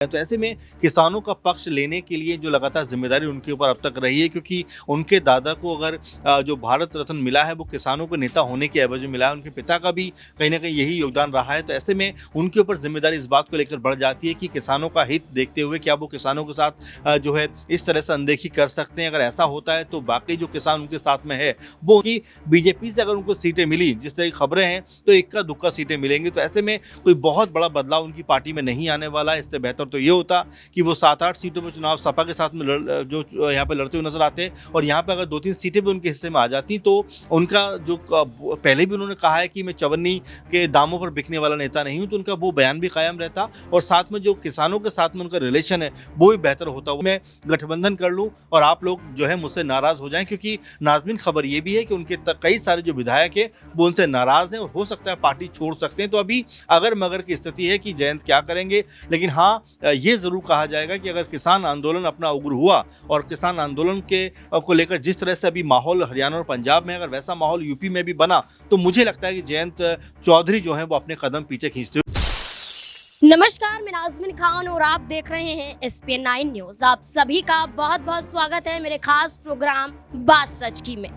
तो ऐसे में किसानों का पक्ष लेने के लिए जो लगातार जिम्मेदारी उनके ऊपर अब तक रही है, क्योंकि उनके दादा को अगर जो भारत रत्न मिला है वो किसानों के नेता होने के एवज में मिला है, उनके पिता का भी कहीं ना कहीं यही योगदान रहा है। तो ऐसे में उनके ऊपर जिम्मेदारी इस बात को लेकर बढ़ जाती है कि किसानों का हित देखते हुए क्या वो किसानों के साथ जो है इस तरह से अनदेखी कर सकते हैं। अगर ऐसा होता है तो बाकी जो किसान उनके साथ में है वो कि बीजेपी से अगर उनको सीटें मिली, जिस तरह की खबरें हैं, तो इक्का दुक्का सीटें मिलेंगी। तो ऐसे में कोई बहुत बड़ा बदलाव उनकी पार्टी में नहीं आने वाला है। इससे बेहतर तो ये होता कि वो 7-8 सीटों पर चुनाव सपा के साथ में जो यहाँ पे लड़ते हुए नजर आते हैं, और यहाँ पे अगर 2-3 सीटें भी उनके हिस्से में आ जाती तो उनका जो पहले भी उन्होंने कहा है कि मैं चवन्नी के दामों पर बिकने वाला नेता नहीं हूँ, तो उनका वो बयान भी कायम रहता और साथ में जो किसानों के साथ में उनका रिलेशन है वो भी बेहतर होता। मैं गठबंधन कर लूँ और आप लोग जो है मुझसे नाराज हो जाएं, क्योंकि नाज़मीन खबर ये भी है कि उनके कई सारे जो विधायक हैं वो उनसे नाराज हैं और हो सकता है पार्टी छोड़ सकते हैं। तो अभी अगर मगर की स्थिति है कि जयंत क्या करेंगे, लेकिन हाँ ये जरूर कहा जाएगा कि अगर किसान आंदोलन अपना उग्र हुआ और किसान आंदोलन के को लेकर जिस तरह से अभी माहौल हरियाणा और पंजाब में, अगर वैसा माहौल यूपी में भी बना, तो मुझे लगता है कि जयंत चौधरी जो है वो अपने कदम पीछे खींचते हुए। नमस्कार, मैं नाज़मीन खान और आप देख रहे हैं SPN 9 न्यूज। आप सभी का बहुत बहुत स्वागत है मेरे खास प्रोग्राम बात सच की में।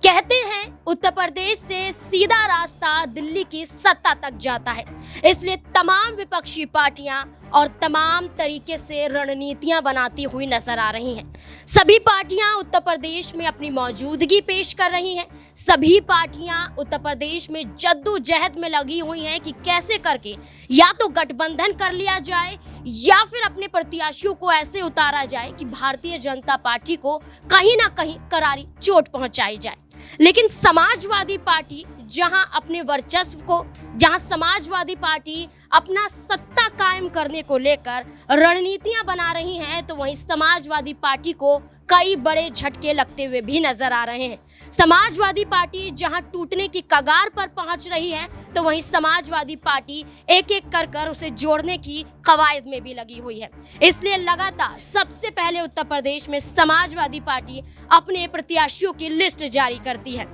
कहते हैं उत्तर प्रदेश से सीधा रास्ता दिल्ली की सत्ता तक जाता है, इसलिए तमाम विपक्षी पार्टियां और तमाम तरीके से रणनीतियां बनाती हुई नजर आ रही हैं। सभी पार्टियां उत्तर प्रदेश में अपनी मौजूदगी पेश कर रही हैं। सभी पार्टियां उत्तर प्रदेश में जद्दोजहद में लगी हुई हैं कि कैसे करके या तो गठबंधन कर लिया जाए या फिर अपने प्रत्याशियों को ऐसे उतारा जाए कि भारतीय जनता पार्टी को कहीं ना कहीं करारी चोट पहुंचाई जाए। लेकिन समाजवादी पार्टी जहां अपने वर्चस्व को, जहां समाजवादी पार्टी अपना सत्ता कायम करने को लेकर रणनीतियां बना रही हैं, तो वहीं समाजवादी पार्टी को कई बड़े झटके लगते हुए भी नजर आ रहे हैं। समाजवादी पार्टी जहां टूटने की कगार पर पहुंच रही है, तो वहीं समाजवादी पार्टी एक एक कर उसे जोड़ने की कवायद में भी लगी हुई है। इसलिए लगातार सबसे पहले उत्तर प्रदेश में समाजवादी पार्टी अपने प्रत्याशियों की लिस्ट जारी करती है।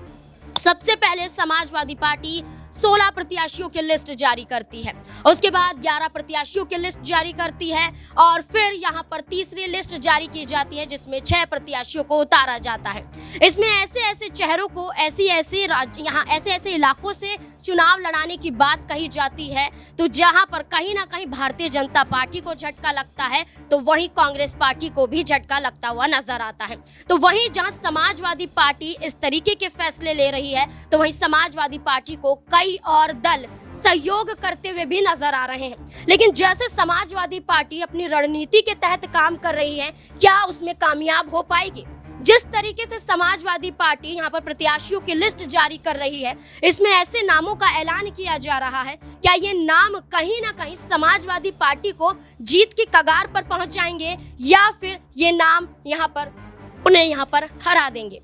सबसे पहले समाजवादी पार्टी 16 प्रत्याशियों की लिस्ट जारी करती है, उसके बाद 11 प्रत्याशियों की लिस्ट जारी करती है और फिर यहाँ पर तीसरी लिस्ट जारी की जाती है जिसमें 6 प्रत्याशियों को उतारा जाता है। इसमें ऐसे ऐसे चेहरों को ऐसे ऐसे इलाकों से चुनाव लड़ाने की बात कही जाती है, तो जहां पर कहीं ना कहीं भारतीय जनता पार्टी को झटका लगता है तो वहीं कांग्रेस पार्टी को भी झटका लगता हुआ नजर आता है। तो वहीं जहां समाजवादी पार्टी इस तरीके के फैसले ले रही है, तो वहीं समाजवादी पार्टी को कई और दल सहयोग करते हुए भी नजर आ रहे हैं। लेकिन जैसे समाजवादी पार्टी अपनी रणनीति के तहत काम कर रही है, क्या उसमें कामयाब हो पाएगी? जिस तरीके से समाजवादी पार्टी यहाँ पर प्रत्याशियों की लिस्ट जारी कर रही है, इसमें ऐसे नामों का ऐलान किया जा रहा है, क्या ये नाम कहीं ना कहीं समाजवादी पार्टी को जीत की कगार पर पहुंच जाएंगे या फिर ये नाम उन्हें यहाँ पर हरा देंगे?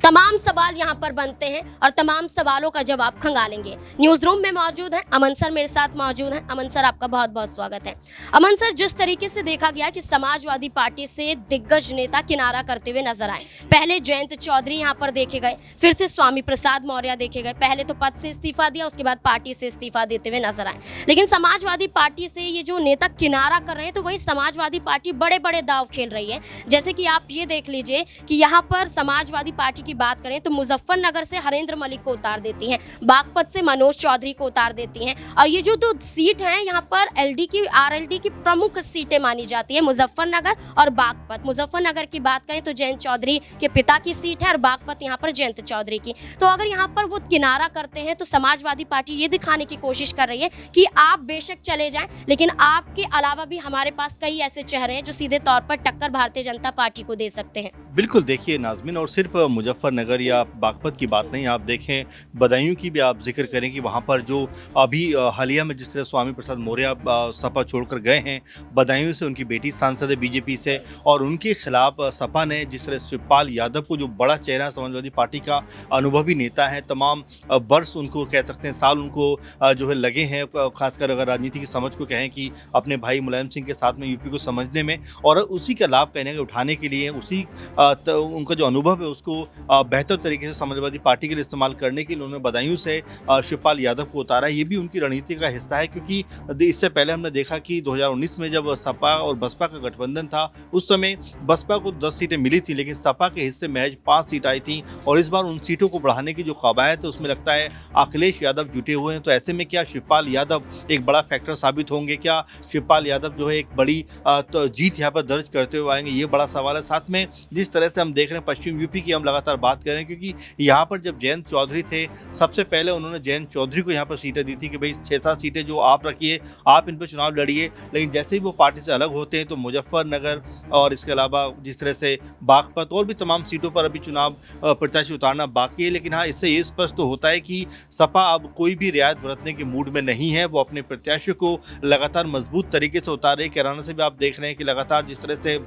तमाम सवाल यहाँ पर बनते हैं और तमाम सवालों का जवाब खंगालेंगे। न्यूज रूम में मौजूद है अमन सर, मेरे साथ मौजूद हैं। अमन सर, आपका बहुत बहुत स्वागत है। अमन सर, जिस तरीके से देखा गया कि समाजवादी पार्टी से दिग्गज नेता किनारा करते हुए नजर आए, पहले जयंत चौधरी यहाँ पर देखे गए, फिर से स्वामी प्रसाद मौर्य देखे गए। पहले तो पद से इस्तीफा दिया, उसके बाद पार्टी से इस्तीफा देते हुए नजर आए। लेकिन समाजवादी पार्टी से ये जो नेता किनारा कर रहे हैं, तो वही समाजवादी पार्टी बड़े बड़े दाव खेल रही है। जैसे कि आप ये देख लीजिए कि यहाँ पर समाजवादी पार्टी की बात करें तो मुजफ्फरनगर से हरेंद्र मलिक को उतार देती हैं, बागपत से मनोज चौधरी को उतार देती हैं, और ये जो 2 सीट हैं यहाँ पर आरएलडी की प्रमुख सीटें मानी जाती है, मुजफ्फरनगर और बागपत। मुजफ्फरनगर की बात करें तो जयंत चौधरी के पिता की सीट है और बागपत यहाँ पर जयंत चौधरी की। तो अगर यहाँ पर वो किनारा करते हैं तो समाजवादी पार्टी ये दिखाने की कोशिश कर रही है कि आप बेशक चले जाएं, लेकिन आपके अलावा भी हमारे पास कई ऐसे चेहरे हैं जो सीधे तौर पर टक्कर भारतीय जनता पार्टी को दे सकते हैं। बिल्कुल, देखिए नाज़मीन, और सिर्फ मुजफ्फरनगर या बागपत की बात नहीं, आप देखें बदायूं की भी आप जिक्र करें कि वहाँ पर जो अभी हालिया में जिस तरह स्वामी प्रसाद मौर्य सपा छोड़कर गए हैं, बदायूं से उनकी बेटी सांसद है बीजेपी से, और उनके खिलाफ सपा ने जिस तरह शिवपाल यादव को, जो बड़ा चेहरा समाजवादी पार्टी का अनुभवी नेता है, तमाम वर्ष उनको कह सकते हैं साल उनको जो है लगे हैं, खासकर अगर राजनीति की समझ को कहें कि अपने भाई मुलायम सिंह के साथ में यूपी को समझने में, और उसी का लाभ कहने के उठाने के लिए उसी उनका जो अनुभव है उसको बेहतर तरीके से समाजवादी पार्टी के लिए इस्तेमाल करने के लिए उन्होंने बदायूं से शिवपाल यादव को उतारा। ये भी उनकी रणनीति का हिस्सा है, क्योंकि इससे पहले हमने देखा कि 2019 में जब सपा और बसपा का गठबंधन था उस समय बसपा को 10 सीटें मिली थी, लेकिन सपा के हिस्से महज 5 सीट आई थी और इस बार उन सीटों को बढ़ाने की जो कवायद है उसमें लगता है अखिलेश यादव जुटे हुए हैं। तो ऐसे में क्या शिवपाल यादव एक बड़ा फैक्टर साबित होंगे? क्या शिवपाल यादव जो है एक बड़ी तो जीत यहाँ पर दर्ज करते हुए आएंगे? ये बड़ा सवाल है। साथ में जिस तरह से हम देख रहे हैं पश्चिम यूपी की हम लगातार बात कर रहे हैं, क्योंकि यहाँ पर जब जयंत चौधरी थे सबसे पहले उन्होंने जयंत चौधरी को यहाँ पर सीटें दी थी कि भाई 6-7 सीटें जो आप रखिए, आप इन पर चुनाव लड़िए। लेकिन जैसे ही वो पार्टी से अलग होते हैं तो मुजफ्फरनगर और इसके अलावा जिस तरह से बागपत और भी तमाम सीटों पर अभी चुनाव प्रत्याशी उतारना बाकी है। लेकिन हाँ, इससे ये स्पष्ट तो होता है कि सपा अब कोई भी रियायत बरतने के मूड में नहीं है। वो अपने प्रत्याशियों को लगातार मजबूत तरीके से उतार रहे हैं। कैराना से भी आप देख रहे हैं कि लगातार जिस तरह से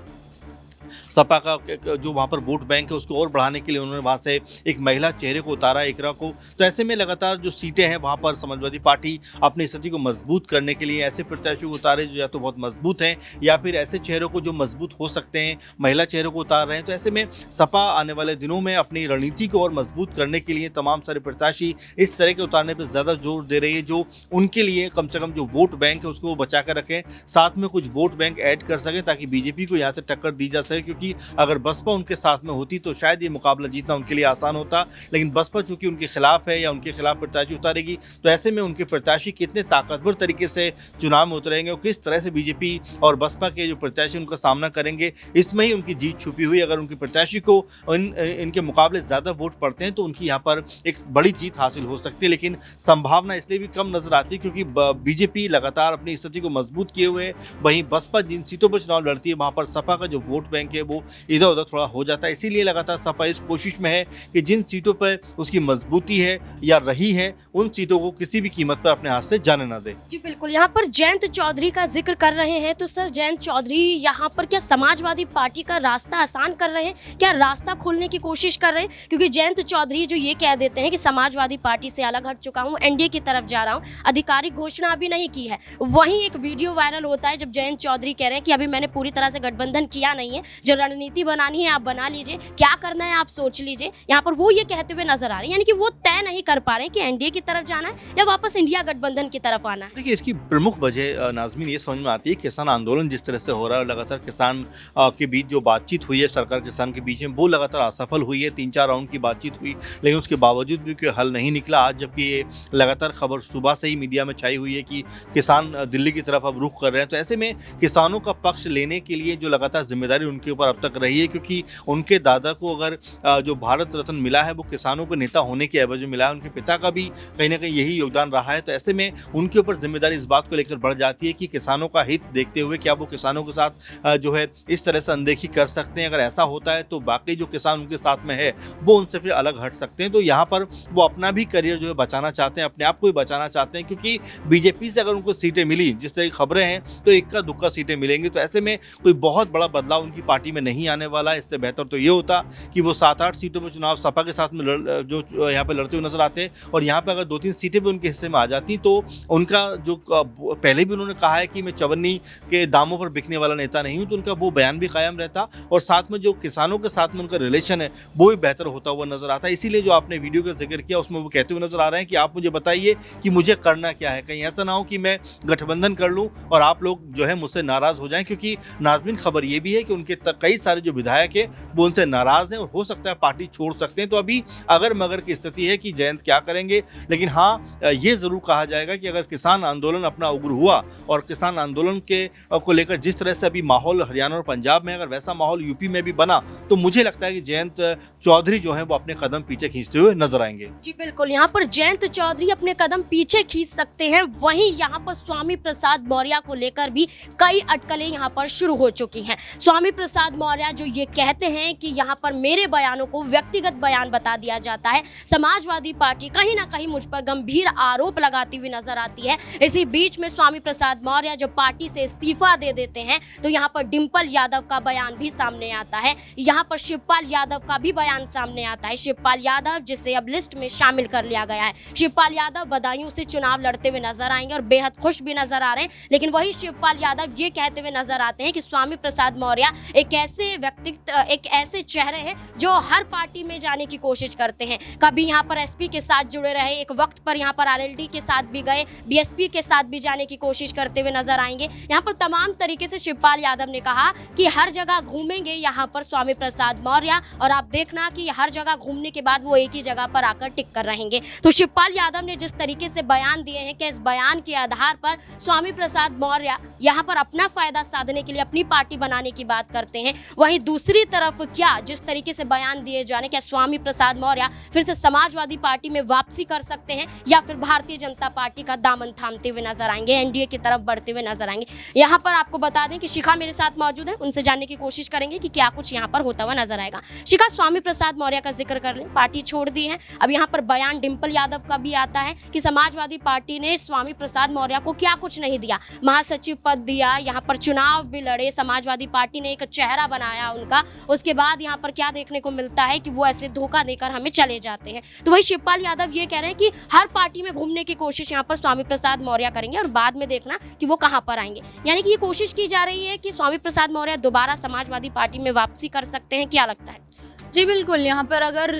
सपा का जो वहाँ पर वोट बैंक है उसको और बढ़ाने के लिए उन्होंने वहाँ से एक महिला चेहरे को उतारा, एकरा को। तो ऐसे में लगातार जो सीटें हैं वहाँ पर समाजवादी पार्टी अपनी स्थिति को मजबूत करने के लिए ऐसे प्रत्याशियों को उतारे जो या तो बहुत मजबूत हैं या फिर ऐसे चेहरों को जो मजबूत हो सकते हैं, महिला चेहरों को उतार रहे हैं। तो ऐसे में सपा आने वाले दिनों में अपनी रणनीति को और मजबूत करने के लिए तमाम सारे प्रत्याशी इस तरह के उतारने पर ज़्यादा जोर दे रही है जो उनके लिए कम से कम जो वोट बैंक है उसको वो बचा कर रखें, साथ में कुछ वोट बैंक ऐड कर सकें ताकि बीजेपी को यहाँ से टक्कर दी जा सके। क्योंकि अगर बसपा उनके साथ में होती तो शायद ये मुकाबला जीतना उनके लिए आसान होता, लेकिन बसपा चूंकि उनके खिलाफ है या उनके खिलाफ प्रत्याशी उतारेगी, तो ऐसे में उनके प्रत्याशी कितने ताकतवर तरीके से चुनाव में उतरेंगे और किस तरह से बीजेपी और बसपा के जो प्रत्याशी उनका सामना करेंगे, इसमें ही उनकी जीत छुपी हुई। अगर उनके प्रत्याशी को इनके मुकाबले ज़्यादा वोट पड़ते हैं तो उनकी यहाँ पर एक बड़ी जीत हासिल हो सकती है, लेकिन संभावना इसलिए भी कम नजर आती है क्योंकि बीजेपी लगातार अपनी स्थिति को मजबूत किए हुए है। वहीं बसपा जिन सीटों पर चुनाव लड़ती है वहाँ पर सपा का जो वोट बैंक है वो इधर उधर थोड़ा हो जाता है। इसीलिए लगातार सपा इस कोशिश में है कि जिन सीटों पर उसकी मजबूती है या रही है उन सीटों को किसी भी कीमत पर अपने हाथ से जाने ना दे। जी बिल्कुल, यहाँ पर जयंत चौधरी का जिक्र कर रहे हैं तो सर जयंत चौधरी यहाँ पर क्या समाजवादी पार्टी का रास्ता आसान कर रहे हैं, क्या रास्ता खोलने की कोशिश कर रहे हैं? क्योंकि जयंत चौधरी जो ये कह देते हैं कि समाजवादी पार्टी से अलग हट चुका हूँ, एनडीए की तरफ जा रहा हूँ, आधिकारिक घोषणा अभी नहीं की है। वहीं एक वीडियो वायरल होता है जब जयंत चौधरी कह रहे हैं कि अभी मैंने पूरी तरह से गठबंधन किया नहीं है, जो रणनीति बनानी है आप बना लीजिए, क्या करना है आप सोच लीजिए। यहाँ पर वो ये कहते हुए नजर आ रहे हैं, यानी कि वो तय नहीं कर पा रहे हैं कि एनडीए की तरफ जाना है या वापस इंडिया गठबंधन की तरफ आना है। देखिए, इसकी प्रमुख वजह नाज़मीन ये समझ में आती है किसान आंदोलन जिस तरह से हो रहा है और लगातार किसान के बीच जो बातचीत हुई है सरकार किसान के बीच में वो लगातार असफल हुई है। 3-4 राउंड की बातचीत हुई लेकिन उसके बावजूद भी कोई हल नहीं निकला। आज जबकि ये लगातार खबर सुबह से ही मीडिया में छाई हुई है कि किसान दिल्ली की तरफ अब रुख कर रहे हैं, तो ऐसे में किसानों का पक्ष लेने के लिए जो लगातार जिम्मेदारी उनके ऊपर अब तक रही है, क्योंकि उनके दादा को अगर जो भारत रत्न मिला है वो किसानों के नेता होने के एवज में मिला है, उनके पिता का भी कहीं ना कहीं यही योगदान रहा है। तो ऐसे में उनके ऊपर जिम्मेदारी इस बात को लेकर बढ़ जाती है कि किसानों का हित देखते हुए क्या वो किसानों के साथ जो है इस तरह से अनदेखी कर सकते हैं। अगर ऐसा होता है तो बाकी जो किसान उनके साथ में है वो उनसे फिर अलग हट सकते हैं। तो यहाँ पर वो अपना भी करियर जो है बचाना चाहते हैं, अपने आप को भी बचाना चाहते हैं, क्योंकि बीजेपी से अगर उनको सीटें मिली जिस तरह की खबरें हैं तो इक्का दुक्का सीटें मिलेंगी। तो ऐसे में कोई बहुत बड़ा बदलाव उनकी पार्टी में नहीं आने वाला है। इससे बेहतर तो ये होता कि वो 7-8 सीटों पर चुनाव सपा के साथ में जो यहाँ पे लड़ते हुए नजर आते हैं और यहाँ पे अगर 2-3 सीटें भी उनके हिस्से में आ जाती तो उनका जो पहले भी उन्होंने कहा है कि मैं चवन्नी के दामों पर बिकने वाला नेता नहीं हूँ, तो उनका वो बयान भी कायम रहता और साथ में जो किसानों के साथ में उनका रिलेशन है वो भी बेहतर होता हुआ नजर आता है। इसीलिए जो आपने वीडियो का जिक्र किया उसमें वो कहते हुए नजर आ रहे हैं कि आप मुझे बताइए कि मुझे करना क्या है, कहीं ऐसा ना हो कि मैं गठबंधन कर लूँ और आप लोग जो है मुझसे नाराज हो जाएं। क्योंकि नाज़मीन खबर ये भी है कि उनके कई सारे जो विधायक है वो उनसे नाराज हैं और हो सकता है पार्टी छोड़ सकते हैं। तो अभी अगर मगर की स्थिति है कि जयंत क्या करेंगे, लेकिन हाँ ये जरूर कहा जाएगा कि अगर किसान आंदोलन अपना उग्र हुआ और किसान आंदोलन के को लेकर जिस तरह से अभी माहौल हरियाणा और पंजाब में अगर वैसा माहौल यूपी में भी बना तो मुझे लगता है कि जयंत चौधरी जो है वो अपने कदम पीछे खींचते हुए नजर आएंगे। जी बिल्कुल, यहाँ पर जयंत चौधरी अपने कदम पीछे खींच सकते हैं। वहीं यहाँ पर स्वामी प्रसाद मौर्य को लेकर भी कई अटकलें यहाँ पर शुरू हो चुकी हैं। स्वामी प्रसाद मौर्य जो ये कहते हैं कि यहाँ पर मेरे बयानों को व्यक्तिगत बयान बता दिया जाता है। समाजवादी पार्टी कहीं ना कहीं मुझ पर गंभीर आरोप लगाती हुई नजर आती है। इसी बीच में स्वामी प्रसाद मौर्य जब पार्टी से इस्तीफा दे देते हैं तो यहाँ पर डिंपल यादव का बयान भी सामने आता है, यहाँ पर शिवपाल यादव का भी बयान सामने आता है। शिवपाल यादव जिसे अब लिस्ट में शामिल कर लिया गया है, शिवपाल यादव बदायूं से चुनाव लड़ते हुए नजर आएंगे और बेहद खुश भी नजर आ रहे हैं। लेकिन वही शिवपाल यादव ये कहते हुए नजर आते हैं कि स्वामी प्रसाद मौर्य एक ऐसे व्यक्तित्व, एक ऐसे चेहरे हैं जो हर पार्टी में जाने की कोशिश करते हैं। कभी यहाँ पर एसपी के साथ जुड़े रहे, एक वक्त पर यहाँ पर आरएलडी के साथ भी गए, बीएसपी के साथ भी जाने की कोशिश करते हुए नजर आएंगे। यहाँ पर तमाम तरीके से शिवपाल यादव ने कहा कि हर जगह घूमेंगे यहाँ पर स्वामी प्रसाद मौर्य, और आप देखना कि हर जगह घूमने के बाद वो एक ही जगह पर आकर टिक कर रहेंगे। तो शिवपाल यादव ने जिस तरीके से बयान दिए हैं कि इस बयान के आधार पर स्वामी प्रसाद मौर्य यहाँ पर अपना फायदा साधने के लिए अपनी पार्टी बनाने की बात करते हैं, वहीं दूसरी तरफ क्या जिस तरीके से बयान दिए जाने, क्या स्वामी प्रसाद मौर्य फिर से समाजवादी पार्टी में वापसी कर सकते हैं या फिर भारतीय जनता पार्टी का दामन थामते हुए नजर आएंगे, एनडीए की तरफ बढ़ते हुए नजर आएंगे। यहाँ पर आपको बता दें कि शिखा मेरे साथ मौजूद है, उनसे जानने की कोशिश करेंगे कि क्या कुछ यहाँ पर होता हुआ नजर आएगा। शिखा, स्वामी प्रसाद मौर्य का जिक्र कर लें, पार्टी छोड़ दी है। अब यहाँ पर बयान डिंपल यादव का भी आता है कि समाजवादी पार्टी ने स्वामी प्रसाद मौर्य को क्या कुछ नहीं दिया, महासचिव पद दिया, यहाँ पर चुनाव भी लड़े, समाजवादी पार्टी ने एक चेहरा बनाया उनका, उसके बाद यहाँ पर क्या देखने को मिलता है कि वो ऐसे धोखा देकर हमें चले जाते हैं। तो वही शिवपाल यादव ये कह रहे हैं कि हर पार्टी में घूमने की कोशिश यहाँ पर स्वामी प्रसाद मौर्य करेंगे और बाद में देखना कि वो कहाँ पर आएंगे। यानी कि ये कोशिश की जा रही है कि स्वामी प्रसाद मौर्य दोबारा समाजवादी पार्टी में वापसी कर सकते हैं, क्या लगता है? जी बिल्कुल, यहाँ पर अगर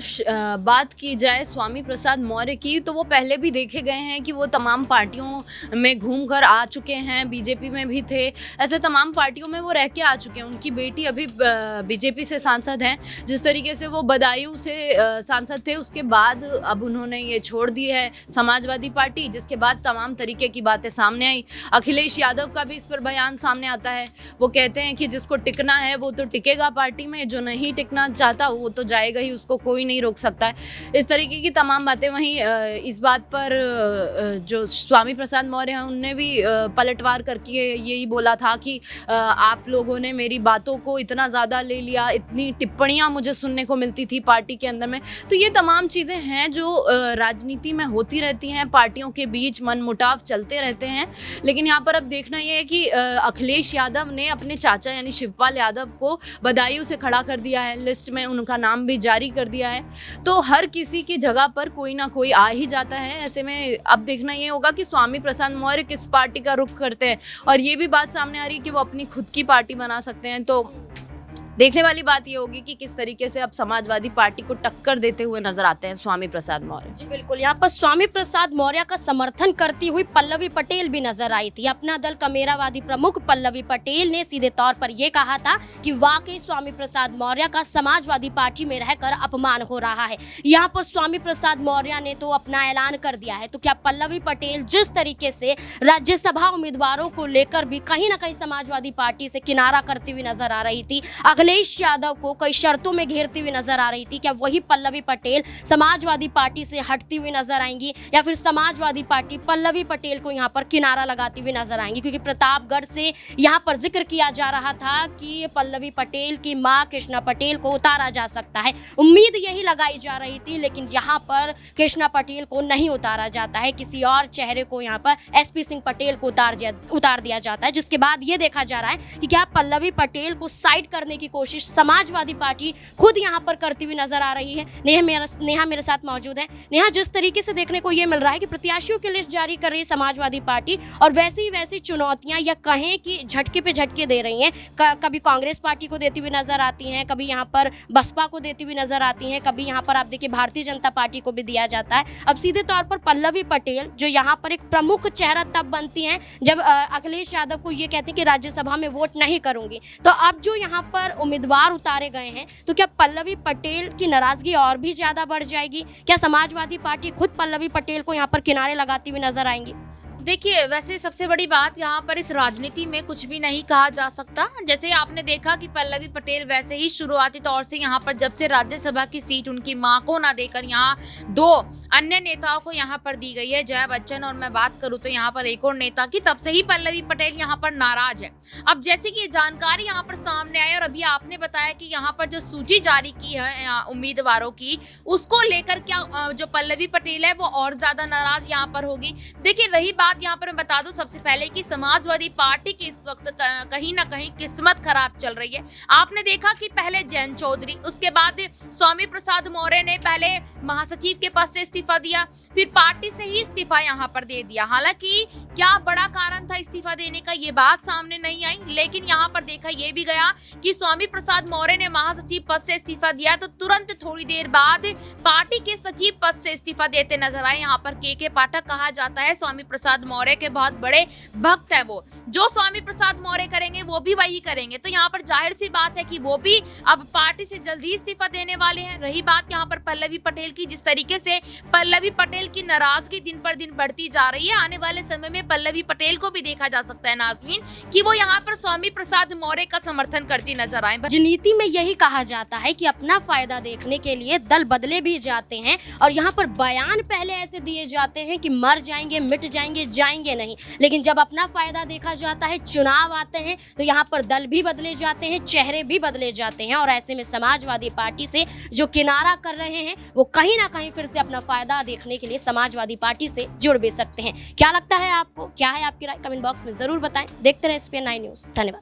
बात की जाए स्वामी प्रसाद मौर्य की, तो वो पहले भी देखे गए हैं कि वो तमाम पार्टियों में घूम कर आ चुके हैं, बीजेपी में भी थे, ऐसे तमाम पार्टियों में वो रह के आ चुके हैं। उनकी बेटी अभी बीजेपी से सांसद हैं। जिस तरीके से वो बदायूं से सांसद थे, उसके बाद अब उन्होंने ये छोड़ दी है समाजवादी पार्टी, जिसके बाद तमाम तरीके की बातें सामने आई। अखिलेश यादव का भी इस पर बयान सामने आता है। वो कहते हैं कि जिसको टिकना है वो तो टिकेगा पार्टी में, जो नहीं टिकना चाहता वो तो जाएगा ही, उसको कोई नहीं रोक सकता है। इस तरीके की तमाम बातें। वहीं इस बात पर जो स्वामी प्रसाद मौर्य हैं, उनने भी पलटवार करके यही बोला था कि आप लोगों ने मेरी बातों को इतना ज़्यादा ले लिया, इतनी टिप्पणियां मुझे सुनने को मिलती थी पार्टी के अंदर में। तो ये तमाम चीज़ें हैं जो राजनीति में होती रहती हैं, पार्टियों के बीच मनमुटाव चलते रहते हैं। लेकिन यहाँ पर अब देखना ये है कि अखिलेश यादव ने अपने चाचा यानी शिवपाल यादव को बदायूं से खड़ा कर दिया है, लिस्ट में उनका नाम भी जारी कर दिया है। तो हर किसी की जगह पर कोई ना कोई आ ही जाता है। ऐसे में अब देखना ये होगा कि स्वामी प्रसाद मौर्य किस पार्टी का रुख करते हैं, और ये भी बात सामने आ रही है कि वो अपनी खुद की पार्टी बना सकते हैं। तो देखने वाली बात ये होगी कि किस तरीके से अब समाजवादी पार्टी को टक्कर देते हुए नजर आते हैं स्वामी प्रसाद मौर्य। जी बिल्कुल, यहाँ पर स्वामी प्रसाद मौर्य का समर्थन करती हुई पल्लवी पटेल भी नजर आई थी। अपना दल कमेरावादी प्रमुख पल्लवी पटेल ने सीधे तौर पर यह कहा था कि वाकई स्वामी प्रसाद मौर्य का समाजवादी पार्टी में रहकर अपमान हो रहा है। यहाँ पर स्वामी प्रसाद मौर्य ने तो अपना ऐलान कर दिया है, तो क्या पल्लवी पटेल जिस तरीके से राज्यसभा उम्मीदवारों को लेकर भी कहीं ना कहीं समाजवादी पार्टी से किनारा करती हुई नजर आ रही थी, अखिलेश यादव को कई शर्तों में घेरती हुई नजर आ रही थी, क्या वही पल्लवी पटेल समाजवादी पार्टी से हटती हुई नजर आएंगी या फिर समाजवादी पार्टी पल्लवी पटेल को यहाँ पर किनारा लगाती हुई नजर आएंगी? क्योंकि प्रतापगढ़ से यहाँ पर जिक्र किया जा रहा था कि पल्लवी पटेल की मां कृष्णा पटेल को उतारा जा सकता है। उम्मीद यही लगाई जा रही थी, लेकिन यहाँ पर कृष्णा पटेल को नहीं उतारा जाता है, किसी और चेहरे को यहाँ पर एसपी सिंह पटेल को उतार दिया जाता है। जिसके बाद ये देखा जा रहा है कि क्या पल्लवी पटेल को साइड करने की कोशिश समाजवादी पार्टी खुद यहाँ पर करती हुई नजर आ रही है। नेहा मेरे साथ मौजूद है। नेहा, जिस तरीके से देखने को ये मिल रहा है कि प्रत्याशियों की लिस्ट जारी कर रही है समाजवादी पार्टी, और वैसी ही वैसी चुनौतियां या कहें कि झटके पे झटके दे रही हैं, कभी कांग्रेस पार्टी को देती हुई नजर आती हैं, कभी यहाँ पर बसपा को देती हुई नजर आती हैं, कभी यहाँ पर आप देखिए भारतीय जनता पार्टी को भी दिया जाता है। अब सीधे तौर पर पल्लवी पटेल जो यहाँ पर एक प्रमुख चेहरा तब बनती हैं जब अखिलेश यादव को ये कहते हैं कि राज्यसभा में वोट नहीं करूंगी। तो अब जो यहाँ पर उम्मीदवार उतारे गए हैं, तो क्या पल्लवी पटेल की नाराजगी और भी ज्यादा बढ़ जाएगी? क्या समाजवादी पार्टी खुद पल्लवी पटेल को यहाँ पर किनारे लगाती हुई नजर आएंगी? देखिए, वैसे सबसे बड़ी बात यहाँ पर इस राजनीति में कुछ भी नहीं कहा जा सकता। जैसे आपने देखा कि पल्लवी पटेल वैसे ही शुरुआती तौर से यहाँ पर जब से राज्यसभा की सीट उनकी मां को ना देकर यहाँ दो अन्य नेताओं को यहाँ पर दी गई है, जया बच्चन और मैं बात करूँ तो यहाँ पर एक और नेता की, तब से ही पल्लवी पटेल यहाँ पर नाराज है। अब जैसे कि जानकारी यहाँ पर सामने आई और अभी आपने बताया कि यहाँ पर जो सूची जारी की है उम्मीदवारों की, उसको लेकर क्या जो पल्लवी पटेल है वो और ज्यादा नाराज यहाँ पर होगी। देखिए, रही बात बात यहाँ पर मैं बता दूं सबसे पहले कि समाजवादी पार्टी की इस वक्त कहीं ना कहीं किस्मत खराब चल रही है। आपने देखा कि पहले जयंत चौधरी, उसके बाद स्वामी प्रसाद मौर्य ने पहले महासचिव के पद से इस्तीफा दिया, फिर पार्टी से ही इस्तीफा यहाँ पर दे दिया। हालांकि क्या बड़ा कारण था इस्तीफा देने का, ये बात सामने नहीं आई, लेकिन यहाँ पर देखा ये भी गया कि स्वामी प्रसाद मौर्य ने महासचिव पद से इस्तीफा दिया तो तुरंत थोड़ी देर बाद पार्टी के सचिव पद से इस्तीफा देते नजर आए। यहाँ पर के पाठक कहा जाता है स्वामी प्रसाद मौर्य के बहुत बड़े भक्त है। वो जो स्वामी प्रसाद मौर्य करेंगे वो भी वही करेंगे, तो यहाँ पर जाहिर सी बात है कि वो भी अब पार्टी से जल्दी इस्तीफा देने वाले हैं। रही बात यहाँ पर पल्लवी पटेल की, जिस तरीके से पल्लवी पटेल की नाराजगी दिन पर दिन बढ़ती जा रही है, आने वाले समय में पल्लवी पटेल को भी देखा जा सकता है नाज़रीन कि वो यहाँ पर स्वामी प्रसाद मौर्य का समर्थन करती नजर आए। राजनीति में यही कहा जाता है कि अपना फायदा देखने के लिए दल बदले भी जाते हैं, और यहाँ पर बयान पहले ऐसे दिए जाते हैं कि मर जाएंगे, मिट जाएंगे, जाएंगे नहीं, लेकिन जब अपना फायदा देखा जाता है, चुनाव आते हैं, तो यहाँ पर दल भी बदले जाते हैं, चेहरे भी बदले जाते हैं, और ऐसे में समाजवादी पार्टी से जो किनारा कर रहे हैं वो कहीं ना कहीं फिर से अपना फायदा देखने के लिए समाजवादी पार्टी से जुड़ भी सकते हैं। क्या लगता है आपको, क्या है आपकी राय, कमेंट बॉक्स में जरूर बताएं। देखते रहें SPN9 न्यूज़। धन्यवाद।